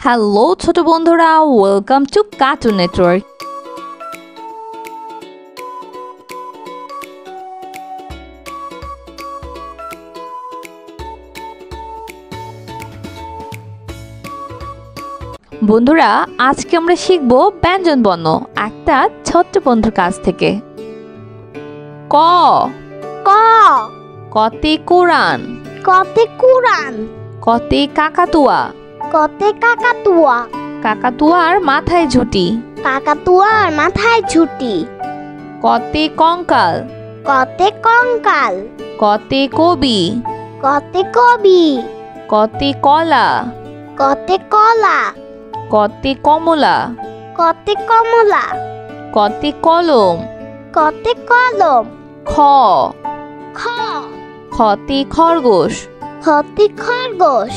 Hello ছোট বন্ধুরা, welcome to cartoon network. বন্ধুরা, আজকে আমরা শিখব ব্যঞ্জন বর্ণ একটা ছোট্ট বন্ধুর কাছ থেকে। ক ক কতে কোরআন, কতে কুরআন, কতে কাকাতুয়া, কতে কাকাতুয়া, কাকাতুয়ার মাথায় ঝুঁটি। কাকাতুয়ার মাথায় ঝুঁটি। কতে কঙ্কাল, কতে কঙ্কাল, কতে কবি, কতে কবি, কতে কলা, কতে কলা, কতে কমলা, কতে কমলা, কতে কলম। কতে কলম। খ খ খতে খরগোশ, খতে খরগোশ,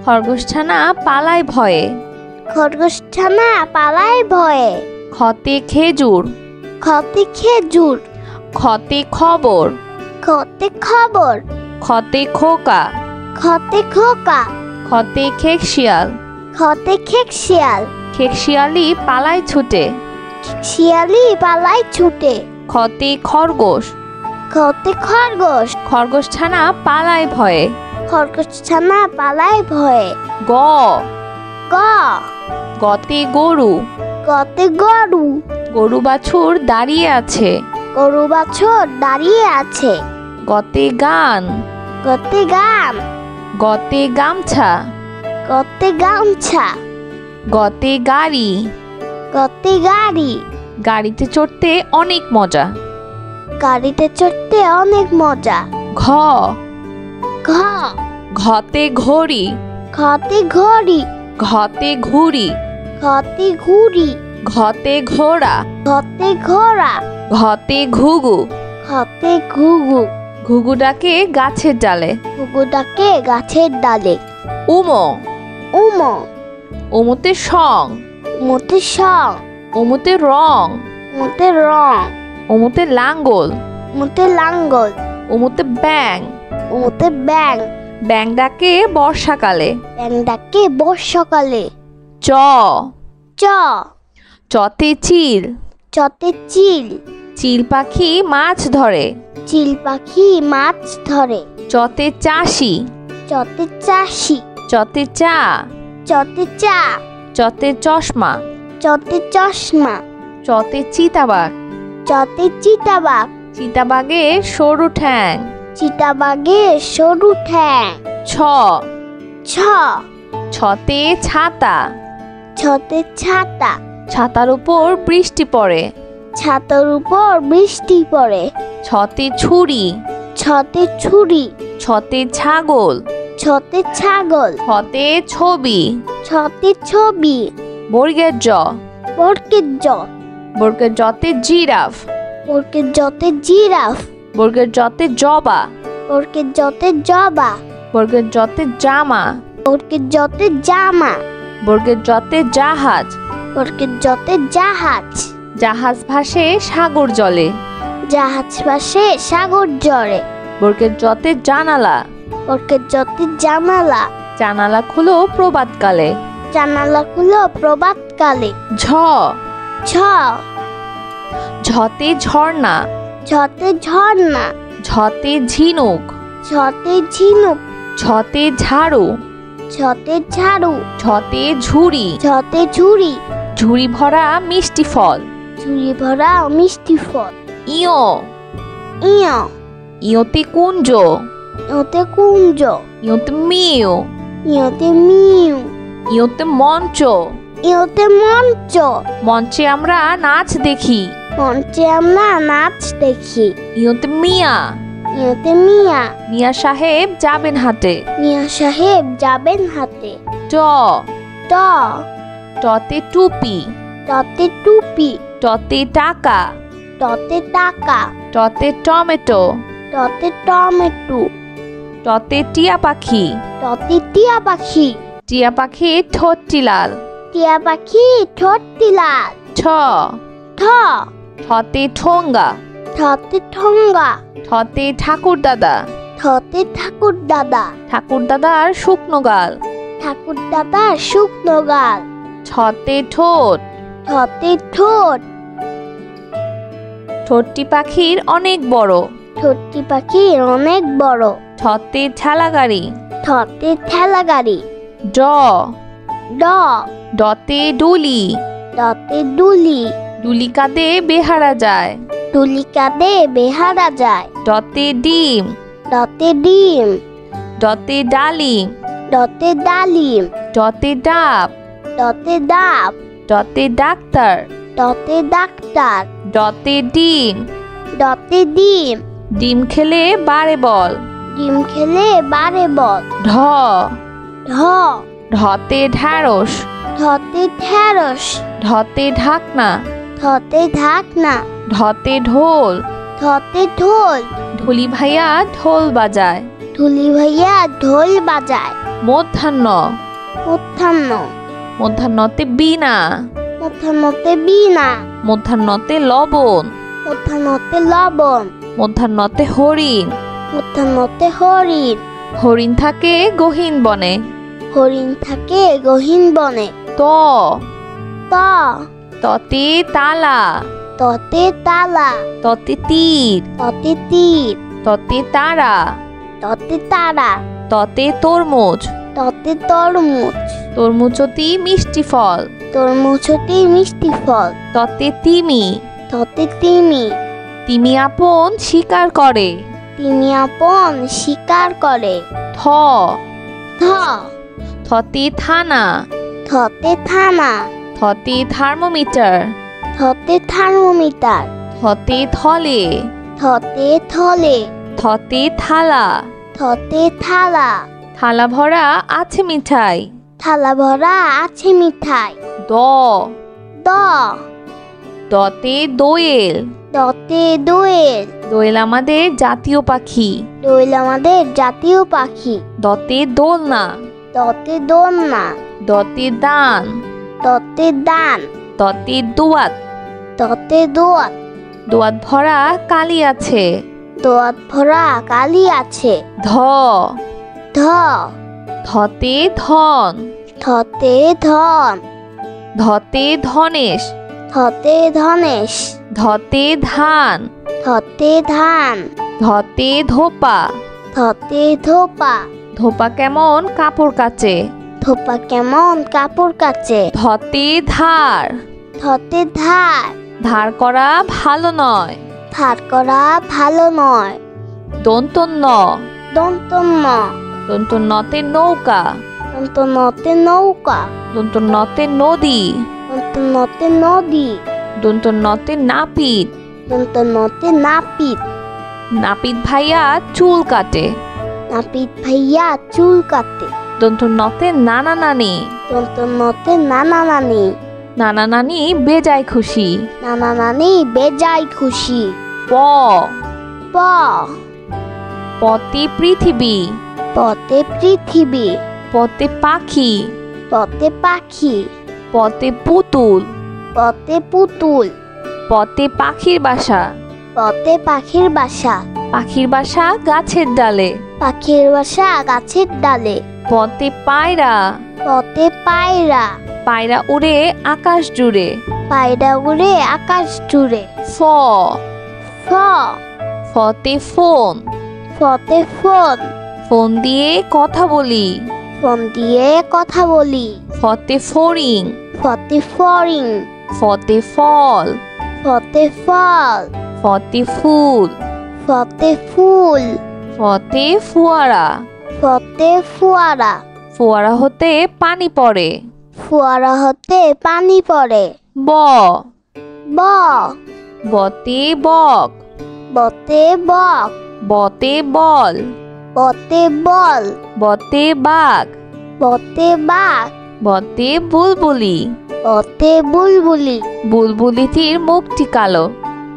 খরগোশ ছানা পালায় ভয়ে। খরগোশ ছানা পালায় ভয়ে। খতে খেজুর, খতে খেজুর, খতে খবর, খতে খবর, খতে খোকা, খতে খোকা, খতে খেকশিয়াল, খতে খেকশিয়াল, খেকশিয়ালি পালায় ছুটে। শিয়ালি পালায় ছুটে। খতে খরগোশ, খতে খরগোশ, খরগোশ ছানা পালায় ভয়ে। খরগোশ ছানা পালায় ভয়ে। গ গ গতে গরু, গতে গরু, গরু বাছুর দাঁড়িয়ে আছে। গরু বাছুর দাঁড়িয়ে আছে। গতে গান, গতে গান, গতে গামছা, গতে গামছা, গতে গাড়ি, গতে গাড়ি, গাড়িতে চড়তে অনেক মজা। গাড়িতে চড়তে অনেক মজা। ঘ ঘ ঘতে ঘড়ি, ঘতে ঘড়ি, ঘতে ঘুড়ি, ঘতে ঘুড়ি, ঘতে ঘোড়া, ঘতে ঘোড়া, ঘতে ঘুঘু, ঘতে ঘুঘু, ঘুঘু ডাকে গাছের ডালে। ঘুঘু ডাকে গাছের ডালে। উমো উমো উমোতে সং, মতে সং, উমোতে রং, মতে রং, উমোতে লাঙ্গল, মতে লাঙ্গল, উমোতে ব্যাং, মতে ব্যাং, ব্যাং ডাকে বর্ষাকালে। ব্যাং ডাকে বর্ষাকালে। চ চ চতে চিল, চতে চিল, চিল পাখি মাছ ধরে। চিল পাখি মাছ ধরে। চতে চাষি, চতে চাষি, চতে চা, চতে চা, চতে চশমা, চতে চশমা, চতে চিতাবাঘ, চতে চিতাবাঘ, চিতাবাঘে সরু ঠ্যাং। চিতাবাঘে সরু ঠ্যাং। ছ ছ ছতে ছাতা, ছতে ছাতা, ছাতার উপর বৃষ্টি পড়ে। ছাতার উপর বৃষ্টি পড়ে। ছতে ছুরি, ছতে ছুরি, ছতে ছাগল, ছতে ছাগল, ছতে ছবি। ছতে ছবি। বর্গের জ, বর্গের জ, বর্গের জতে জিরাফ, বর্গের জতে জিরাফ, বর্গের জতে জবা, বর্গের জতে জবা, বর্গের জতে জামা, বর্গের জতে জামা, বর্গের জতে জাহাজ, বর্গের জতে জাহাজ, জাহাজ ভাসে সাগর জলে। জাহাজ ভাসে সাগর জলে। বর্গের জতে জানালা, বর্গের জতে জানালা, জানালা খুলো প্রভাতকালে। জানালা খুলো প্রভাতকালে। ঝ ছ ঝতে ঝর্ণা, ঝতে ঝর্ণা, ঝতে ঝিনুক, ঝতে ঝিনুক, ঝতে ঝাড়ু, ঝতে ঝাড়ু, ঝতে ঝুড়ি, ঝতে ঝুড়ি, ঝুড়ি ভরা মিষ্টি ফল। ঝুড়ি ভরা মিষ্টি ফল। ইয়ো ইয় ইয়োতে কুঞ্জ, ইয়তে কুঞ্জ, ইয়োতে মিউ, ইয়তে মিউ, ইয়োতে মঞ্চ, ইয়তে মঞ্চ, মঞ্চে আমরা নাচ দেখি। মঞ্চে আমরা নাচ দেখি। ইয়োতে মিয়া, ইয়তে মিয়া, মিয়া সাহেব যাবেন হাটে। মিয়া সাহেব যাবেন হাতে। ট ট টতে টুপি, টতে টুপি, টতে টাকা, টতে টাকা, টতে টমেটো, টতে টমেটো, টতে টিয়া পাখি, টতে টিয়া পাখি, টিয়া পাখি ঠোঁটটি লাল। টিয়া পাখি ঠোঁটটি লাল। ঠ ঠ ঠতে ঠোঙ্গা, ঠতে ঠোঙ্গা, ঠতে ঠাকুর দাদা, ঠতে ঠাকুর দাদা, ঠাকুর দাদার শুকনো গাল। ঠাকুর দাদার শুকনো গাল। ছতে ঠোঁট, ঠতে ঠোঁট। ঠোঁটটি পাখির অনেক বড়। ঠোঁটটি পাখির অনেক বড়। ছতে ঠেলা গাড়ি। ঠতে ঠেলা গাড়ি। ড, ড, ডতে ডুলি। ডতে ডুলি। ডুলি কাঁধে বেহারা যায়। ডুলি কাঁধে বেহারা যায়। ডতে ডিম। ডতে ডিম। ডতে ডালিম। ডতে ডালিম। ডতে ডাব। ডতে ডাব। ডতে ডাক্তার। ডতে ডাক্তার। ডতে ডিম। ডতে ডিম। ডিম খেলে বাড়ে বল। ডিম খেলে বাড়ে বল। ঢ, ঢ, ঢতে ঢ্যাঁড়স। ঢতে ঢেঁড়স। ঢতে ঢাকনা। ঢতে ঢাকনা। ঢতে ঢোল। ঢতে ঢোল। ঢুলি ভাইয়া ঢোল বাজায়। ঢুলি ভাইয়া ঢোল বাজায়। মধ্যাহ্ন। মধ্যাহ্ন। মধ্যাহ্নতে বীণা। মধ্যাহ্নতে বীণা। মধ্যাহ্নতে লবণ। মধ্যাহ্নতে লবণ। মধ্যাহ্নতে হরিণ। মধ্যাহ্নতে হরিণ। হরিণ থাকে গহীন বনে। হরিণ থাকে গহীন বনে। ত, ত, ততে তালা। ততে তালা। ততে তীর। ততে তীর। ততে তারা। ততে তারা। ততে তরমুজ। ততে তরমুজ। তরমুজটি মিষ্টি ফল। তরমুজটি মিষ্টি ফল। ততে তিমি। ততে তিমি। তিমি আপন শিকার করে। তিমি আপন শিকার করে। থ, থ, থতে থানা। থতে থানা। থতে থার্মোমিটার। থতে থার্মোমিটার। থতে থলে। থতে থলে। থতে থালা। থতে থালা। থালা ভরা আছে মিঠাই। থালা ভরা আছে মিঠাই। দ, দ, দতে দোয়েল। দতে দোয়েল। দোয়েল আমাদের জাতীয় পাখি। দোয়েল আমাদের জাতীয় পাখি। দতে দোলনা। দতে দোলনা। দতে দান। দতে দান। দতে দোয়াত। দতে দোয়াত। দোয়াত ভরা কালি আছে। দোয়াত ভরা কালি আছে। ধ, ধ, ধতে ধন। ধতে ধন। ধতে ধনেশ। ধতে ধনেশ। ধতে ধান। ধতে ধান। ধতে ধোপা। ধতে ধোপা। ধোপা কেমন কাপড় কাচে। ধোপা কেমন কাপড় কাচে। ধতে ধার। ধতে ধার। ধার করা ভালো নয়। ধার করা ভালো নয়। দন্তন্য। দন্তন্য। দন্তন্যতে নৌকা। দন্তন্যতে নৌকা। দন্তন্যতে নদী। দন্তন্যতে নদী। দন্তন্যতে নাপিত। দন্তন্যতে নাপিত। নাপিত ভাইয়া চুল কাটে। নাপিত ভাইয়া চুল কাটে। দন্তন্যতে নানা নানি। দন্তন্যতে নানা নানি। নানা নানি বেজায় খুশি। নানা নানি বেজায় খুশি। প, প, পতে পৃথিবী। পতে পৃথিবী। পতে পাখি। পতে পাখি। পতে পুতুল। পতে পুতুল। পতে পাখির বাসা। পতে পাখির বাসা। পাখির বাসা গাছের ডালে। পাখির বাসা গাছের ডালে। পতে পায়রা। পতে পায়রা। পায়রা উড়ে আকাশ জুড়ে। পায়রা উড়ে আকাশ জুড়ে। ফ, ফ, ফতে ফোন। ফতে ফোন। ফোন দিয়ে কথা বলি। ফোন দিয়ে কথা বলি। ফতে ফড়িং। ফতে ফড়িং। ফতে ফল। ফতে ফল। ফতে ফুল। ফতে ফুল। ফতে ফোয়ারা। ফতে ফোয়ারা। ফোয়ারা হতে পানি পড়ে। ফোয়ারা হতে পানি পড়ে। ব, ব, বতে বক। বতে বক। বতে বল। বতে বল। বতে বাঘ। বতে বাঘ। বতে বুলবুলি। বতে বুলবুলি। বুলবুলিটির মুখটি কালো।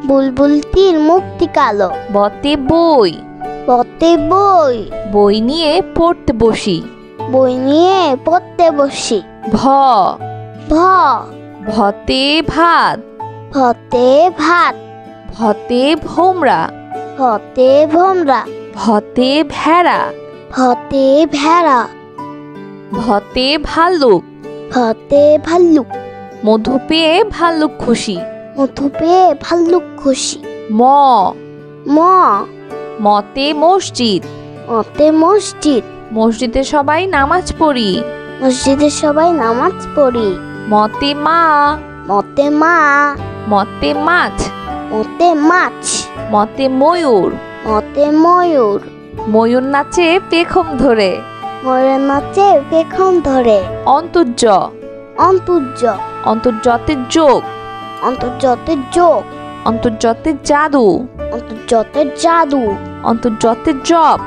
বুলবুলটির মুখটি কালো। বতে বই। বতে বই। বই নিয়ে পড়তে বসি। বই নিয়ে পড়তে বসি। ভ, ভ, ভতে ভাত। ভতে ভাত। ভতে ভোমরা। ভতে ভোমরা। ভতে ভেড়া। ভতে ভেড়া। ভতে ভাল্লুক। ভতে ভাল্লুক। মধু পেয়ে ভাল্লুক খুশি। মধু পেয়ে ভাল্লুক খুশি। ম ম মতে মসজিদ। মতে মসজিদ। মসজিদে সবাই নামাজ পড়ি। মসজিদে সবাই নামাজ পড়ি। মতে মা। মতে মা। মতে মাছ। মতে মাছ। মতে ময়ূর। মতে ময়ূর। ময়ূর নাচে পেখম ধরে। ময়ূর নাচে পেখম ধরে। অন্তর্য। অন্তর্য। অন্তর্যতে যোগ। অন্তর্যতে যোগ। অন্তর্যতে জাদু। অন্তর্যতে জাদু। অন্তর্যতে জব।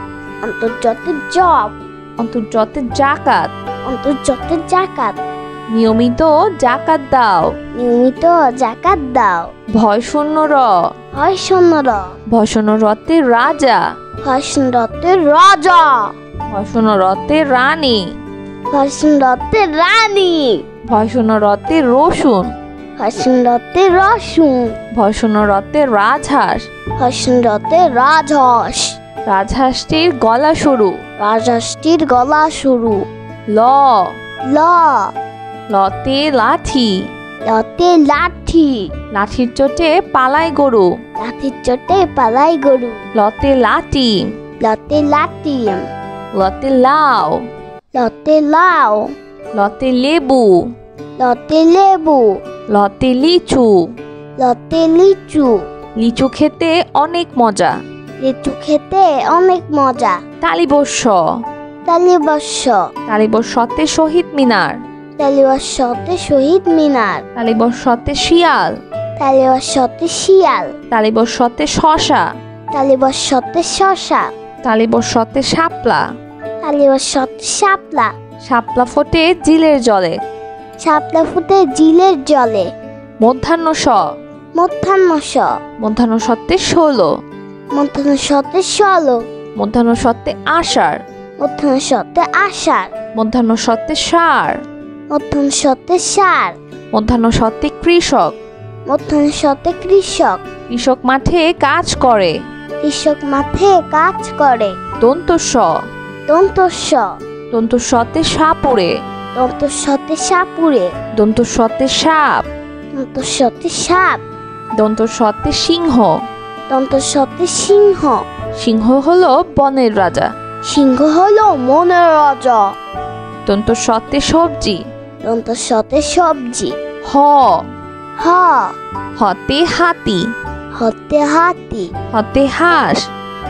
অন্তর্যতে জব। অন্তর্যতে জাকাত। অন্তর্যতে জাকাত। নিয়মিত জাকাত দাও। নিয়মিত জাকাত দাও। ভয় শূন্য র। হয় শূন্যর। ভয় শূন্য রতে রাজা। হয় শূন্যতে রাজা। ভয় শূন্য রতে রানী। হয় শূন্যতে রানী। ভয় শূন্য রতে রসুন। হয় শূন্যতে রসুন। ভয় শূন্য রতে রাজহাঁস। হয় শূন্যতে রাজহাঁস। রাজহাঁসটির গলা সরু। রাজহাঁসটির গলা সরু। ল ল লতে লাঠি। লতে লাঠি। লাঠির চোটে পালায় গরু। লাঠির চোটে পালাই গরু। লতে লাটিম। লতে লাটিম। লতে লাউ। লতে লাউ। লতে লেবু। লতে লেবু। লতে লিচু। লতে লিচু। লিচু খেতে অনেক মজা। লিচু খেতে অনেক মজা। তালিবর্ষ। তালিবর্ষ। তালিবর্ষতে শহীদ মিনার। তালিবর্ষতে শহীদ মিনার। তালিবর্ষতে শিয়াল। তালিবর্ষতে শিয়াল। তালিবর্ষতে শশা। তালিবর্ষতে শশা। তালিবর্ষতে শাপলা। তালিবর্ষতে শাপলা। শাপলা ফোটে জিলের জলে। শাপলা ফুটে জিলের জলে। মধ্যাহ্ন স। মধ্যাহ্ন স। মধ্যাহ্ন সত্তে 16। মধ্যাহ্ন সতে 16। মধ্যাহ্ন সত্তে আষাঢ়। মধ্যাহ্ন সতে আষাঢ়। মধ্যাহ্ন সত্তে ষাঁড়। মধ্যাহ্ন সতে ষাঁড়। মধ্যাহ্ন সত্তে কৃষক। মধ্যাহ্ন সতে কৃষক। কৃষক মাঠে কাজ করে। কৃষক মাঠে কাজ করে। দন্ত স। দন্ত স। দন্ত সতে সাপুড়ে। দন্ত সতে সাপুড়ে। দন্ত সতে সাপ। দন্ত সতে সাপ। দন্ত সতে সিংহ। দন্ত সতে সিংহ। সিংহ হলো বনের রাজা। সিংহ হলো মনের রাজা। দন্ত সতে সবজি। দন্ত সতে সবজি। হ। হ হতে হাতি। হতে হাতি। হতে হাঁস।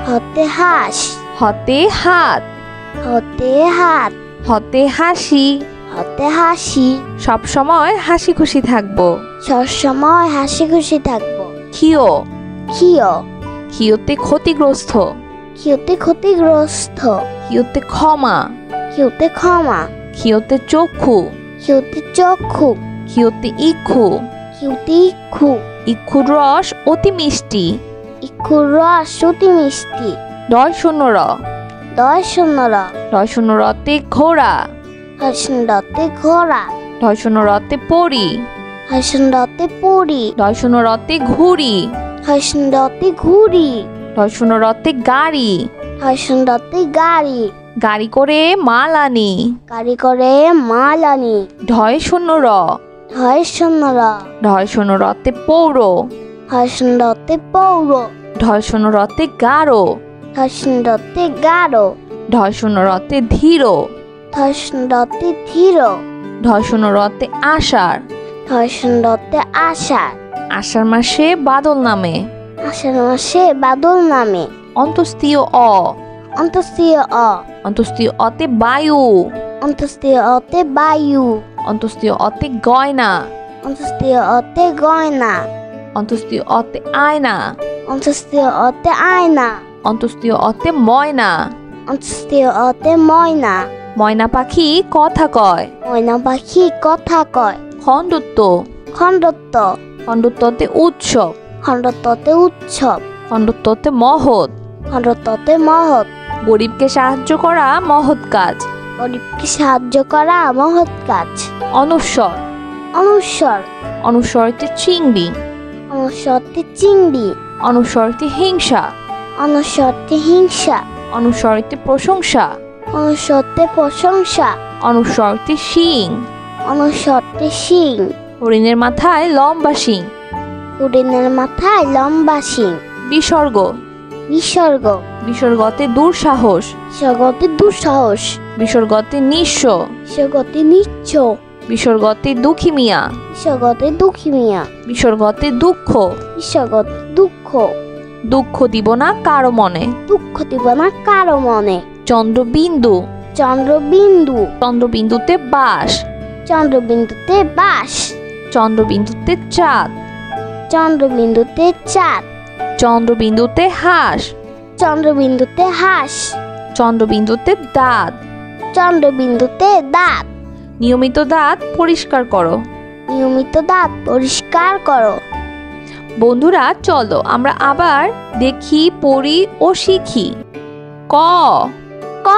হতে হাঁস। হতে হাত। হতে হাত। হতে হাসি। হতে হাসি। সব সময় হাসি খুশি থাকবো। সবসময় হাসি খুশি থাকবো। ক্ষিয়। ক্ষিয়। ক্ষিয়তে ক্ষতিগ্রস্ত। ক্ষিয়তে ক্ষতিগ্রস্ত। ক্ষিয়তে ক্ষমা। ক্ষিয়তে ক্ষমা। ক্ষিয়তে চক্ষু। ক্ষিয়তে চক্ষু। ক্ষিয়তে ইক্ষু। ক্ষিয়তে ইক্ষু। ইক্ষুর রস অতি মিষ্টি। ইক্ষুর রস অতি মিষ্টি। ডয় শূন্য র। দয় শূন্যর। ডয় শূন্য রতে ঘোড়া। হর্ষণরতে ঘোড়া। ডয় শূন্য রতে পরি। হর্ষণরতে পুরি। ডয় শূন্য রতে ঘুড়ি। হর্ষণরতে ঘুড়ি। ডয় শূন্য রতে গাড়ি। হর্ষণরতে গাড়ি। গাড়ি করে মাল আনি। গাড়ি করে মাল আনি। ঢয় শূন্য র। হয় শূন্যর। ঢয় শূন্য রতে পৌর। হর্ষণরতে পৌর। ঢয় শূন্য রতে গাঢ়। হর্ষণরতে গাঢ়। ঢয় শূন্য রতে ধীর। হর্ষণরতে ধীর। ঢয় শূন্য রতে আষাঢ়। হর্ষণরতে আষাঢ়। আষাঢ় মাসে বাদল নামে। আষাঢ় মাসে বাদল নামে। অন্তস্তীয় অ। অন্তস্তীয় অ। অন্তস্তীয় অতে বায়ু। অন্তস্তীয় অতে বায়ু। অন্তস্তীয় অতে গয়না। অন্তস্তীয় অতে গয়না। অন্তস্তীয় অতে আয়না। অন্তস্তীয় অতে আয়না। অন্তস্তীয় অতে ময়না। অন্তস্তীয় অতে ময়না। ময়না পাখি কথা কয়। ময়না পাখি কথা কয়। খণ্ডত্ব। খণ্ডত্ব। খণ্ডত্বতে উৎসব। খণ্ডত্বতে উৎসব। খণ্ডত্বতে মহৎ। খণ্ডত্বতে মহৎ। গরিবকে সাহায্য করা মহৎ কাজ। গরিবকে সাহায্য করা মহৎ কাজ। অনুস্বর। অনুস্বর। অনুস্বরতে চিংড়ি। অনুস্বরতে চিংড়ি। অনুস্বরতে হিংসা। অনুস্বরতে হিংসা। অনুস্বরতে প্রশংসা। অনুস্বরতে প্রশংসা। অনুস্বরতে শিং। অনুস্বরতে শিং। হরিণের মাথায় লম্বা শিং। হরিণের মাথায় লম্বা শিং। বিসর্গ। বিসর্গ। বিসর্গতে দুঃসাহস। বিসর্গতে দুঃসাহস। বিসর্গতে নিঃস্ব। বিসর্গতে নিচ্ছ। বিসর্গতে দুঃখী মিয়া। বিসর্গতে দুঃখী মিয়া। বিসর্গতে দুঃখ। বিসর্গতে দুঃখ। দুঃখ দিব না কারো মনে। দুঃখ দিব না কারো মনে। চন্দ্রবিন্দু। চন্দ্রবিন্দু। চন্দ্রবিন্দুতে বাস। চন্দ্রবিন্দুতে বাস। চন্দ্রবিন্দুতে চাঁদ। চন্দ্রবিন্দুতে চাঁদ। চন্দ্রবিন্দুতে হাঁস। চন্দ্রবিন্দুতে হাঁস। চন্দ্রবিন্দুতে দাঁত। চন্দ্রবিন্দুতে দাঁত। নিয়মিত দাঁত পরিষ্কার করো। নিয়মিত দাঁত পরিষ্কার করো। বন্ধুরা চলো আমরা আবার দেখি, পড়ি ও শিখি। ক। ক।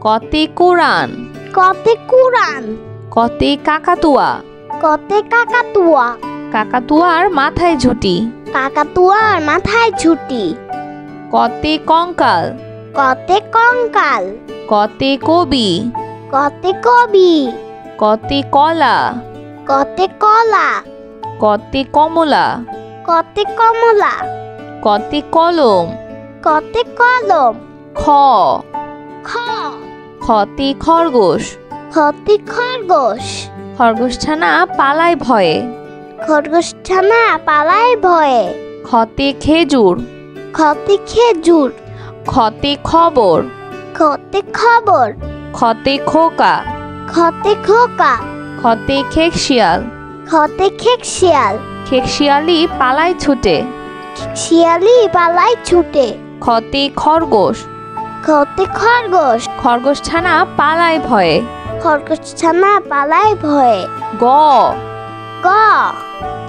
কতে কোরআন। কতে কুরআন। কতে কাকাতুয়া। কতে কাকাতুয়া। কাকাতুয়ার মাথায় ঝুঁটি। কাকাতুয়ার মাথায় ছুটি। কতে কঙ্কাল। কতে কঙ্কাল। কতে কবি। কতে কবি। কতে কলা। কতে কলা। কতে কমলা। কতে কমলা। কতে কলম। কতে কলম। খ। খ। খতে খরগোশ। খতে খরগোশ। খরগোশ ছানা পালায় ভয়ে। খরগোশ ছানা পালায় ভয়ে। খতে খেজুর। খতে খেজুর। খতে খবর। খতে খবর। খতে খোকা। খতে খোকা। খতে খেকশিয়াল। খতে খেকশিয়াল। খেকশিয়ালি পালায় ছুটে। শিয়ালি পালায় ছুটে। খতে খরগোশ। খতে খরগোশ। খরগোশ ছানা পালায় ভয়ে। খরগোশ ছানা পালায় ভয়ে। গ। গ।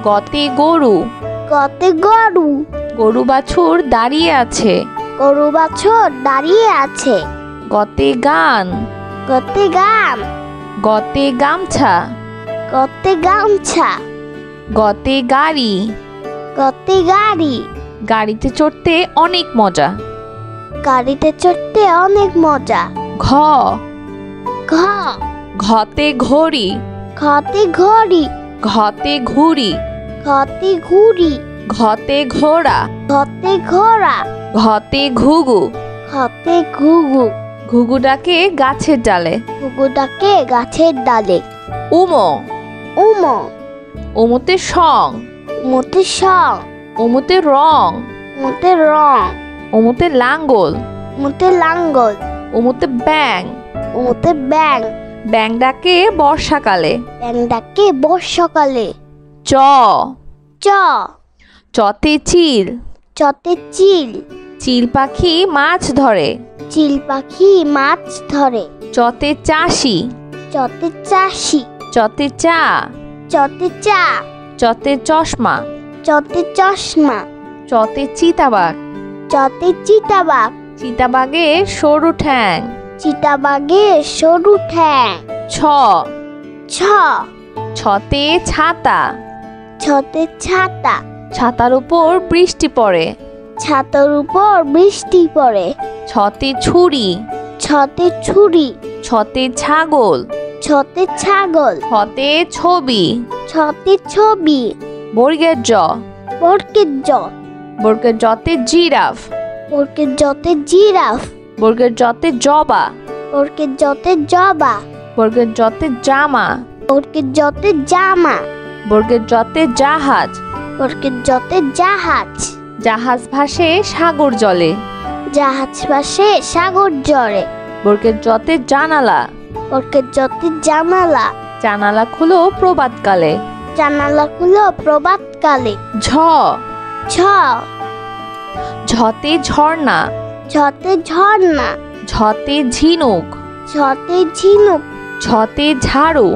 গতে গরু। গতে গরু। গরু বাছুর দাঁড়িয়ে আছে। গরু বাছুর দাঁড়িয়ে আছে। গতে গান। গতে গান। গতে গামছা। গতে গামছা। গতে গাড়ি। গতে গাড়ি। গাড়িতে চড়তে অনেক মজা। গাড়িতে চড়তে অনেক মজা। ঘ। ঘ। ঘতে ঘড়ি। ঘতে ঘড়ি। ঘতে ঘুড়ি। ঘতে ঘুড়ি। ঘতে ঘোড়া। ঘতে ঘোড়া। ঘতে ঘুঘু। ঘতে ঘুঘু। ঘুঘু ডাকে গাছের ডালে। ঘুঘু ডাকে গাছের ডালে। উমো। উমো। উমোতে সং। উমোতে সং। উমোতে রং। উমোতে রং। উমোতে লাঙ্গল। উমোতে লাঙ্গল। উমোতে ব্যাং। উমোতে ব্যাং। ব্যাং ডাকে বর্ষাকালে। ব্যাং ডাকে বর্ষাকালে। চ। চ। চতে চিল। চতে চিল। চিল পাখি মাছ ধরে। চিল পাখি মাছ ধরে। চতে চাষি। চতে চাষি। চতে চা। চতে চা। চতে চশমা। চতে চশমা। চতে চিতাবাঘ। চতে চিতাবাঘ। চিতাবাঘের সরু ঠ্যাং। চিতাবাঘের সরু ঠ্যাং। ছ। ছ। ছতে ছাতা। ছতে ছাতা। ছাতার উপর বৃষ্টি পড়ে। ছাতার উপর বৃষ্টি পড়ে। ছতে ছুরি। ছতে ছুরি। ছতে ছাগল। ছতে ছাগল। ছতে ছবি। ছতে ছবি। বর্গের জ। বর্গের জ। বর্গের জতে জিরাফ। বর্গের জতে জিরাফ। বর্গের জতে জবা। বর্গের জতে জবা। বর্গের জতে জামা। বর্গের জতে জামা। বর্গের জতে জাহাজ। বর্গের জতে জাহাজ। জাহাজ ভাসে সাগর জলে। জাহাজ ভাসে সাগর জলে। বর্গের জতে জানালা। বর্গের জতে জানালা। জানালা খুলো প্রভাতকালে। জানালা খুলো প্রভাতকালে। ঝ। ছ। ঝতে ঝর্ণা। ঝতে ঝর্ণা। ঝতে ঝিনুক। ঝতে ঝিনুক। ঝতে ঝাড়ু।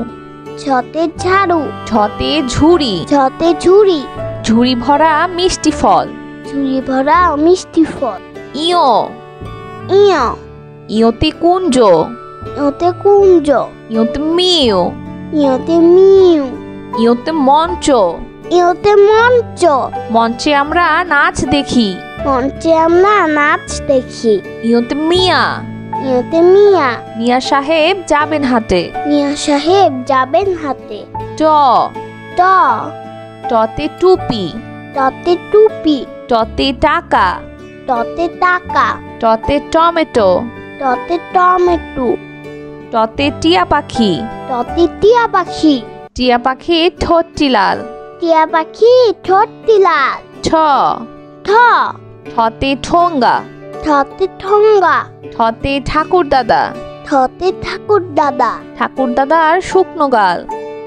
ঝতে ঝাড়ু। ঝতে ঝুড়ি। ঝতে ঝুড়ি। ঝুড়ি ভরা মিষ্টি ফল। ঝুড়ি ভরা মিষ্টি ফল। ইয়। ইয়। ইয়তে কুঞ্জ। ইয়তে কুঞ্জ। ইয়তে মিউ। ইয়তে মিউ। ইয়তে মঞ্চ। ইয়তে মঞ্চ। মঞ্চে আমরা নাচ দেখি। মঞ্চে আমরা নাচ দেখি। ইয়তে মিয়া। ইয়তে মিয়া। মিয়া সাহেব যাবেন হাটে। মিয়া সাহেব যাবেন হাটে। ট ট টতে টুপি। টতে টুপি। টতে টাকা। টতে টাকা। টতে টমেটো। টতে টমেটো। টতে টিয়া পাখি। টতে টিয়া পাখি। টিয়া পাখির ঠোঁটটি লাল। টিয়া পাখি ঠোঁটটি লাল। ঠ ঠ ঠতে ঠোঙ্গা। ঠতে ঠোঙ্গা। ঠতে ঠাকুর দাদা। ঠতে ঠাকুর দাদা। ঠাকুর দাদার শুকনো গাল।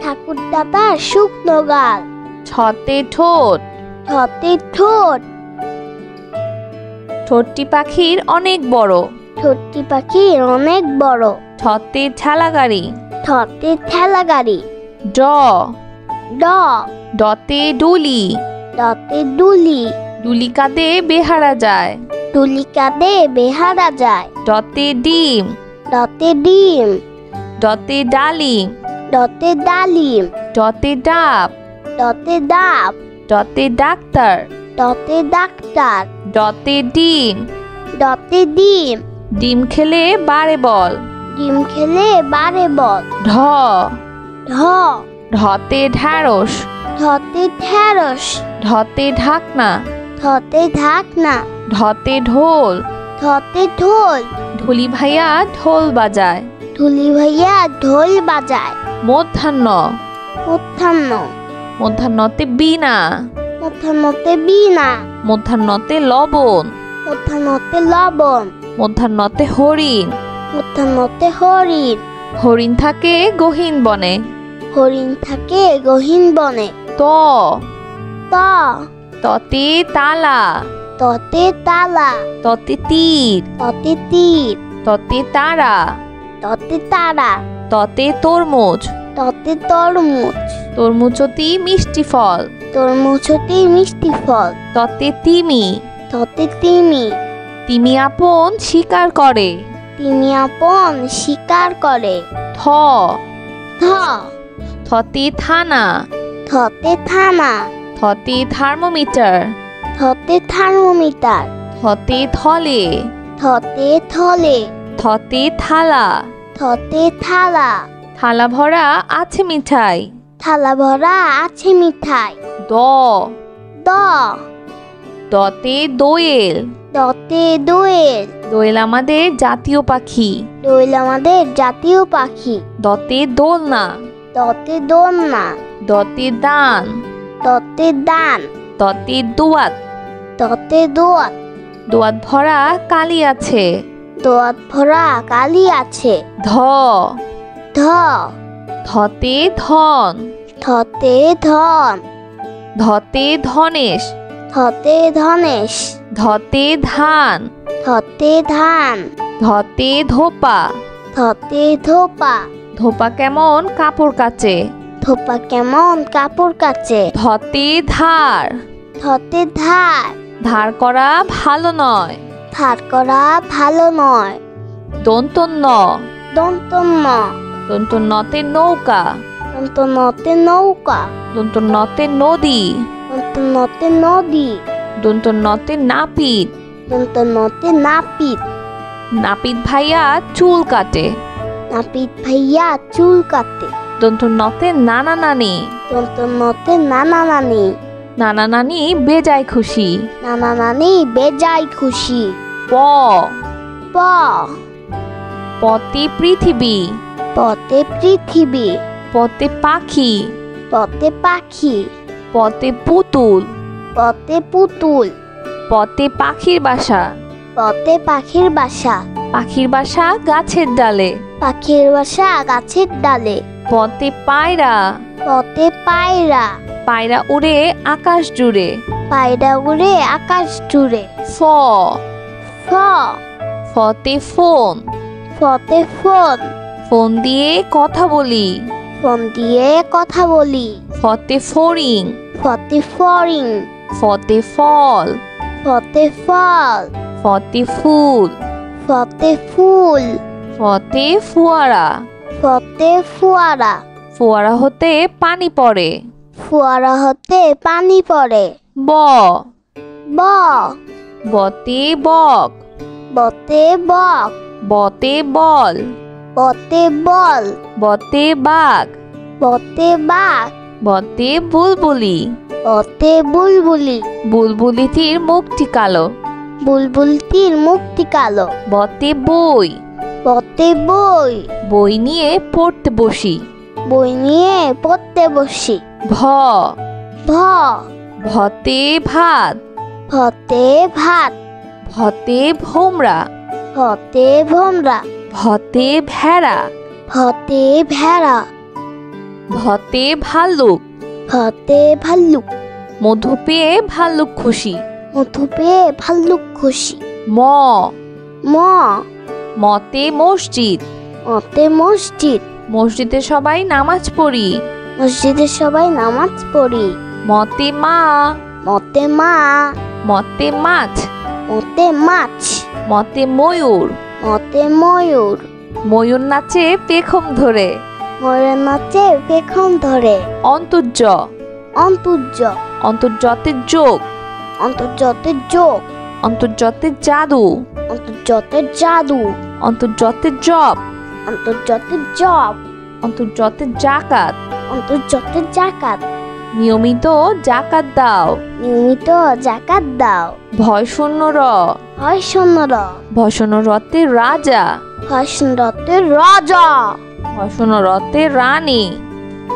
ঠাকুর দাদার শুকনো গাল। ছতে ঠোঁট। ঠতে ঠোঁট। ঠোঁটটি পাখির অনেক বড়। ঠোঁটটি পাখির অনেক বড়। ঠতে ঠেলা গাড়ি। ঠতে ঠেলা গাড়ি। ড ড ডতে ডুলি। ডতে ডুলি। ডুলি কাঁধে বেহারা যায়। ডুলি কাঁধে বেহারা যায়। ডতে ডিম। ডতে ডিম। ডতে ডালিম। ডতে ডালিম। ডতে ডাব। ডতে ডাব। ডতে ডাক্তার। ডতে ডাক্তার। ডতে ডিম। ডতে ডিম। ডিম খেলে বারে বল। ডিম খেলে বারে বল। ঢ ঢ ঢতে ঢ্যাঁড়স। ঢতে ঢেঁড়স। ঢতে ঢাকনা। ঢতে ঢাকনা। ঢতে ঢোল। ঢতে ঢোল। ঢুলি ভাইয়া ঢোল বাজায়। ঢুলি ভাইয়া ঢোল বাজায়। মধ্যাহ্ন। মধ্যাহ্ন। মধ্যাহ্নতে বীণা। মধ্যাহ্নতে বীণা। মধ্যাহ্নতে লবণ। মধ্যাহ্নতে লবণ। মধ্যাহ্নতে হরিণ। মধ্যাহ্নতে হরিণ। হরিণ থাকে গহীন বনে। হরিণ থাকে গহীন বনে। ত ত ততে তালা। ততে তালা। ততে তীর। ততে তীর। ততে তারা। ততে তারা। ততে তরমুজ। ততে তরমুজ। তরমুজতি মিষ্টি ফল। তরমুজতে মিষ্টি ফল। ততে তিমি। ততে তিমি। তিমি আপন শিকার করে। তিমি আপন শিকার করে। থ থ থতে থানা। থতে থানা। থতে থার্মোমিটার। থতে থার্মোমিটার। থতে থলে। থতে থলে। থতে থালা। থতে থালা। থালা ভরা আছে মিঠাই। থালা ভরা আছে মিঠাই। দ দ দতে দোয়েল। দতে দোয়েল। দোয়েল আমাদের জাতীয় পাখি। দোয়েল আমাদের জাতীয় পাখি। দতে দোলনা। দতে দোলনা। দতে দান। দতে দান। দতে দোয়াত। দতে দোয়াত। দোয়াত ভরা কালি আছে। দোয়াত ভরা কালি আছে। ধ ধ ধতে ধন। ধতে ধন। ধতে ধনেশ। ধতে ধনেশ। ধতে ধান। ধতে ধান। ধতে ধোপা। ধতে ধোপা। ধোপা কেমন কাপড় কাচে। ধোপা কেমন কাপড় কাচে। ধতে ধার। ধতে ধার। ধার করা ভালো নয়। ধার করা ভালো নয়। দন্তন্য। দন্তন্য। দন্তন্যতে নৌকা। দন্তন্যতে নৌকা। দন্তন্যতে নদী। দন্তন্যতে নদী। দন্তন্যতে নাপিত। দন্তন্যতে নাপিত। নাপিত ভাইয়া চুল কাটে। নাপিত ভাইয়া চুল কাটে। দন্তন্যতে নানা নানি। দন্তন্যতে নানা নানি। নানা নানি বেজায় খুশি। নানা নানি বেজায় খুশি। প প পতে পৃথিবী। পতে পৃথিবী। পতে পাখি। পতে পাখি। পতে পুতুল। পতে পুতুল। পতে পাখির বাসা। পতে পাখির বাসা। পাখির বাসা গাছের ডালে। পাখির বাসা গাছের ডালে। পতে পায়রা। পতে পায়রা। পায়রা উড়ে আকাশ জুড়ে। পায়রা উড়ে আকাশ জুড়ে। ফ ফ ফতে ফোন। ফতে ফোন। ফোন দিয়ে কথা বলি। ফোন দিয়ে কথা বলি। ফতে ফড়িং। ফতে ফড়িং। ফতে ফল। ফতে ফল। ফতে ফুল। ফতে ফুল। ফতে ফুয়ারা। ফতে ফুয়ারা। ফোয়ারা হতে পানি পড়ে। ফুয়ারা হতে পানি পড়ে। ব ব বতে বক। বতে বক। বতে বল, বতে বল, বতে বাঘ, বতে বাঘ, বতে বুলবুলি, বতে বুলবুলি, বুলবুলিটির মুখটি কালো। বুলবুলটির মুখটি কালো। বতে বই, বতে বই, বই নিয়ে পড়তে বসি। বই নিয়ে পড়তে বসি। ভ, ভ, ভতে ভাত, ভতে ভাত, ভতে ভোমরা, ভতে ভোমরা, ভতে ভেড়া, ভতে ভেড়া, ভতে ভাল্লুক, ভতে ভাল্লুক, মধু পেয়ে ভাল্লুক খুশি। মধু পেয়ে ভাল্লুক খুশি। ম, ম, মতে মসজিদ, মতে মসজিদ, মসজিদে সবাই নামাজ পড়ি। মসজিদে সবাই নামাজ পড়ি। মতে মা, মতে মা, মতে মাছ, মতে মাছ, মতে ময়ূর, মতে ময়ূর, ময়ূর নাচে পেখম ধরে। ময়ূর নাচে পেখম ধরে। অন্তর্য, অন্তর্য, অন্তর্যতের যোগ, অন্তর্যতের যোগ, অন্তর্যতের জাদু, অন্তর্যতের জাদু, অন্তর্যতের জপ, অন্তর্যতের জপ, অন্তর্যতের জাকাত। অন্তর্যতের জাকাত। নিয়মিত জাকাত দাও। নিয়মিত জাকাত দাও। ভয় শূন্য র, হয় শূন্যর, ভয় শূন্য রতে রাজা, হয় শূন্যতের রাজা, ভয় শূন্য রতে রানী,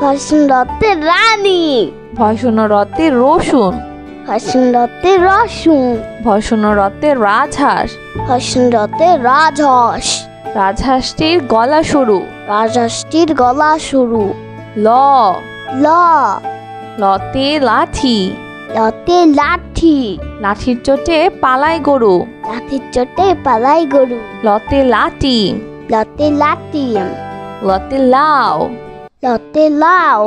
হয় শূন্যতের রানী, ভয় শূন্য রতে রসুন, হয় শূন্যতের রসুন, ভয় শূন্য রতে রাজহাঁস, হয় শূন্যতের রাজহাঁস, রাজহাঁসটির গলা সরু। রাজহাঁসটির গলা সরু। ল, ল, লতে লাঠি, লতে লাঠি, লাঠির চোটে পালায় গরু। লাঠির চোটে পালাই গরু। লতে লাটি, লতে লাঠি, লতে লাউ, লতে লাউ,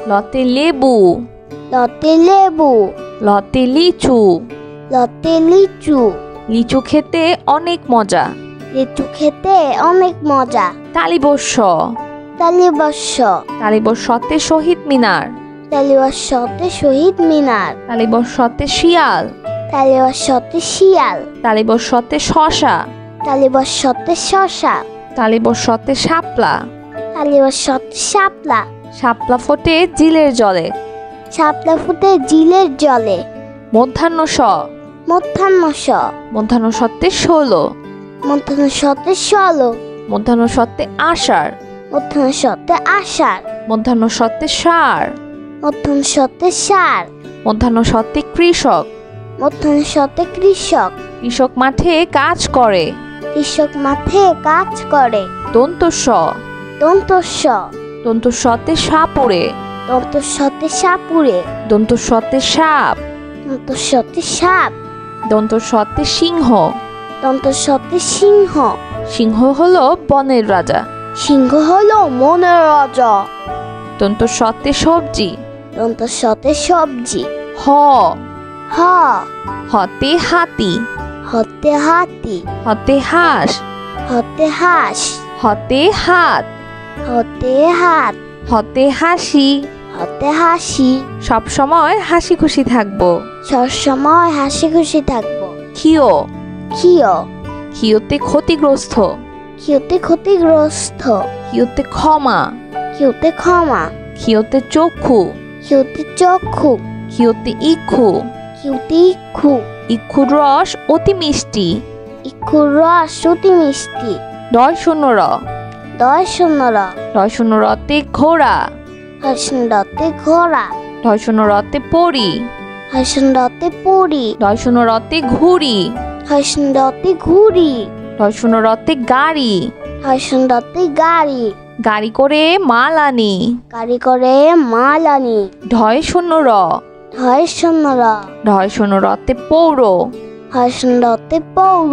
লতে লেবু, লতে লেবু, লতে লিচু, লতে লিচু। লিচু খেতে অনেক মজা। লিচু খেতে অনেক মজা। তালিবস্য, তালিবস্য, তালিবস্যতে শহীদ মিনার, তালিবস্যতে শহীদ মিনার, তালিবস্যতে শিয়াল, তালিবস্যতে শিয়াল, তালিবস্যতে শশা, তালিবস্যতে শশা, তালিবস্যতে শাপলা, তালিবস্যতে শাপলা, শাপলা ফোটে জিলের জলে। শাপলা ফুটে জিলের জলে। মধ্যাহ্ন স, মধ্যাহ্ন স, মধ্যাহ্ন সত্তে 16, মধ্যাহ্ন সতে 16, মধ্যাহ্ন সত্তে আষাঢ়, মধ্যাহ্ন সতে আষাঢ়, মধ্যাহ্ন সত্তে ষাঁড়, মধ্যাহ্ন সতে ষাঁড়, মধ্যাহ্ন সত্তে কৃষক, মধ্যাহ্ন সতে কৃষক, কৃষক মাঠে কাজ করে। কৃষক মাঠে কাজ করে। দন্ত স, দন্তস্ব, দন্ত সতে সাপুড়ে, দন্তস্বতে সাপুড়ে, দন্ত সতে সাপ, দন্তস্বতে সাপ, দন্ত সতে সিংহ। দন্তস্বতে সিংহ। সিংহ হলো বনের রাজা। সিংহ হলো মনের রাজা। দন্ত সতে সবজি, দন্তস্বতে সবজি। হ, হ, হতে হাতি, হতে হাতি, হতে হাঁস, হতে হাঁস, হতে হাত, হতে হাত, হতে হাসি। হতে হাসি। সব সময় হাসি খুশি থাকবো। সবসময় হাসি খুশি থাকবো। ক্ষিয়, ক্ষিয়, ক্ষিয়তে ক্ষতিগ্রস্ত, ক্ষিয়তে ক্ষতিগ্রস্ত, ক্ষিয়তে ক্ষমা, ক্ষিয়তে ক্ষমা, ক্ষিয়তে চক্ষু, ক্ষিয়তে চক্ষু, ক্ষিয়তে ইক্ষু, ক্ষিয়তে ইক্ষু, ইক্ষুর রস অতি মিষ্টি। ইক্ষুর রস অতি মিষ্টি। ডয় শূন্য র, দয় শূন্যর, ডয় শূন্য রতে ঘোড়া, হর্ষণরতে ঘোড়া, ডয় শূন্য রতে পরি, হর্ষণরতে পুরি, ডয় শূন্য রতে ঘুড়ি, হর্ষণরতে ঘুড়ি, ডয় শূন্য রতে গাড়ি, হর্ষণরতে গাড়ি, গাড়ি করে মাল আনি। গাড়ি করে মাল আনি। ঢয় শূন্য র, হয় শূন্যর, ঢয় শূন্য রতে পৌর, হর্ষণরতে পৌর,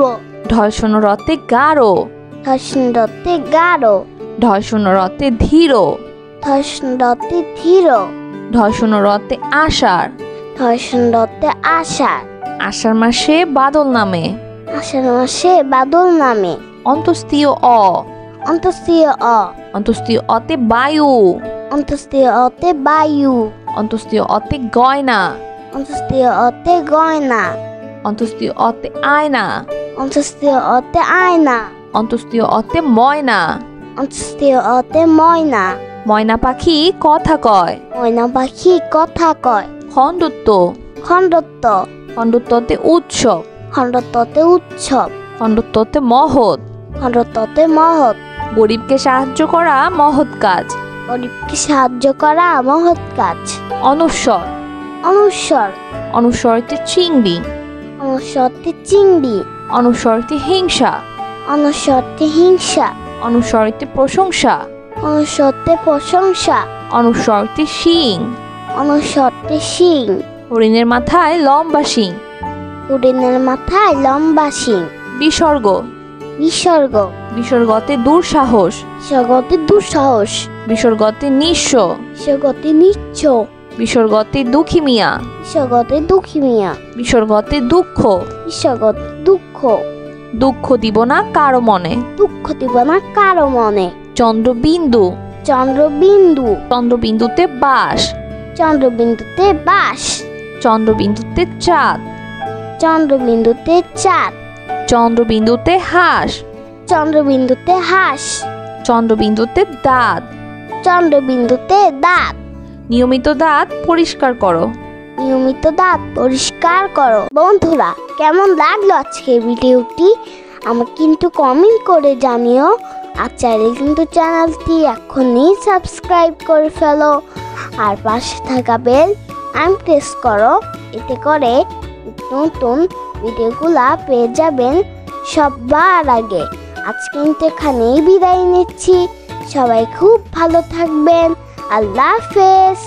ঢয় শূন্য রতে গাঢ়, হর্ষণরতে গাঢ়, ঢয় শূন্য রতে ধীর, হর্ষণরতে ধীর, ঢয় শূন্য রতে আষাঢ়। হর্ষণরতে আষাঢ়। আষাঢ় মাসে বাদল নামে। আষাঢ় মাসে বাদল নামে। অন্তস্তীয় অ, অন্তস্তীয় অ, অন্তস্তীয় অতে বায়ু, অন্তস্তীয় অতে বায়ু, অন্তস্তীয় অতে গয়না, অন্তস্তীয় অতে গয়না, অন্তস্তীয় অতে আয়না, অন্তস্তীয় অতে আয়না, অন্তস্তীয় অতে ময়না। অন্তস্তীয় অতে ময়না। ময়না পাখি কথা কয়। ময়না পাখি কথা কয়। খণ্ডত্ব। খণ্ডত্ব। খণ্ডত্বতে উৎসব। খণ্ডত্বতে উৎসব। খণ্ডত্বতে মহৎ। খণ্ডত্বতে মহৎ। গরিবকে সাহায্য করা মহৎ কাজ। গরিবকে সাহায্য করা মহৎ কাজ। অনুস্বর। অনুস্বর। অনুস্বরতে চিংড়ি। অনুস্বরতে চিংড়ি। অনুস্বরতে হিংসা। অনুস্বরতে হিংসা। অনুস্বরতে প্রশংসা। অনুস্বরতে প্রশংসা। অনুস্বরতে শিং। অনুস্বরতে শিং। হরিণের মাথায় লম্বা শিং। হরিণের মাথায় লম্বা শিং। বিসর্গ। বিসর্গ। বিসর্গতে দুঃসাহস। বিসর্গতে দুঃসাহস। বিসর্গতে নিঃস্ব। বিসর্গতে নিচ্ছ। বিসর্গতে দুঃখী মিয়া। বিসর্গতে দুঃখী মিয়া। বিসর্গতে দুঃখ। বিসর্গতে দুঃখ। দুঃখ দিব না কারো মনে। দুঃখ দিব না কারো মনে। চন্দ্রবিন্দু। চন্দ্রবিন্দু। চন্দ্রবিন্দুতে বাস। চন্দ্রবিন্দুতে বাস। চন্দ্রবিন্দুতে চাঁদ। চন্দ্রবিন্দুতে চাঁদ। চন্দ্রবিন্দুতে হাঁস। চন্দ্রবিন্দুতে হাঁস। চন্দ্রবিন্দুতে দাঁত। চন্দ্রবিন্দুতে দাঁত। নিয়মিত দাঁত পরিষ্কার করো। নিয়মিত দাঁত পরিষ্কার করো। বন্ধুরা, কেমন লাগলো আজকের ভিডিওটি আমাকে কিন্তু কমেন্ট করে জানিও। আর চাইলে কিন্তু চ্যানেলটি এখনই সাবস্ক্রাইব করে ফেলো। আর পাশে থাকা বেল প্রেস করো। এতে করে নতুন ভিডিওগুলা পেয়ে যাবেন সবার আগে। আজ কিন্তু এখানেই বিদায় নিচ্ছি। সবাই খুব ভালো থাকবেন। আল্লাহ হাফেজ।